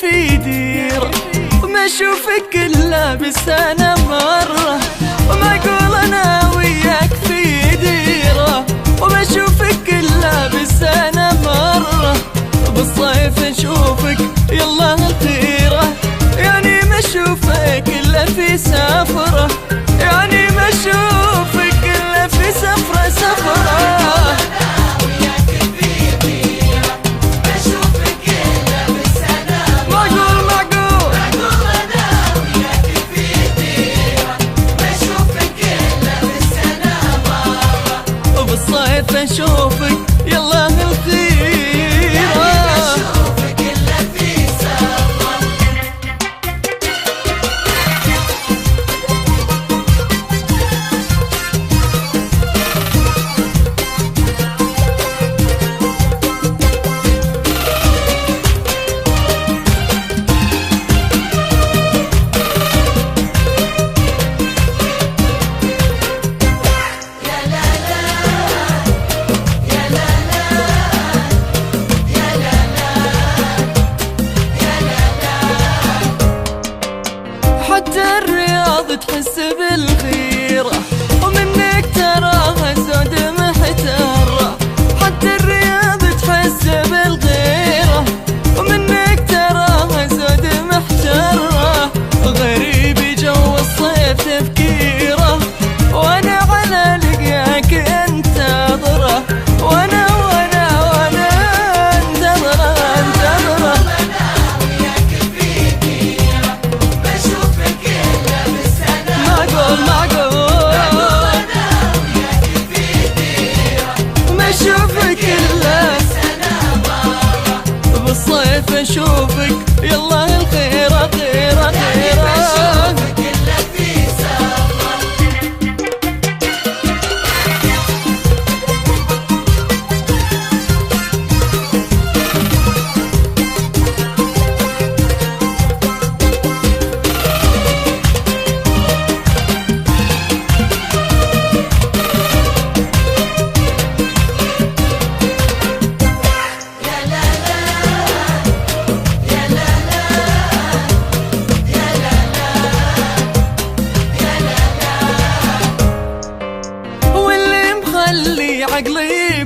في ديره، وما اشوفك الا بالسنة مرة، وما اقول انا وياك في ديره، وما اشوفك الا بالسنة مرة. بالصيف نشوفك يلا الخيرة، يعني ما اشوفك الا في سفرة، يعني ما اشوفك الا في سفرة سفرة. بالصيف اشوفك يلا الخيرة، اشوفك الا في سفرة. حتى الرياض تحس بالخيرة، ومنك تراها زود محتارة. حتى الرياض تحس بالغيرة، ومنك تراها زود محتارة. غريب جو الصيف تفكيره، وانا على لقاك انتظره، وانا انتظره. اشوفك الا بالصيف اشوفك يلا الخيرة خيرة خيرة. اشوفك الا في سفرة. خلي عقلي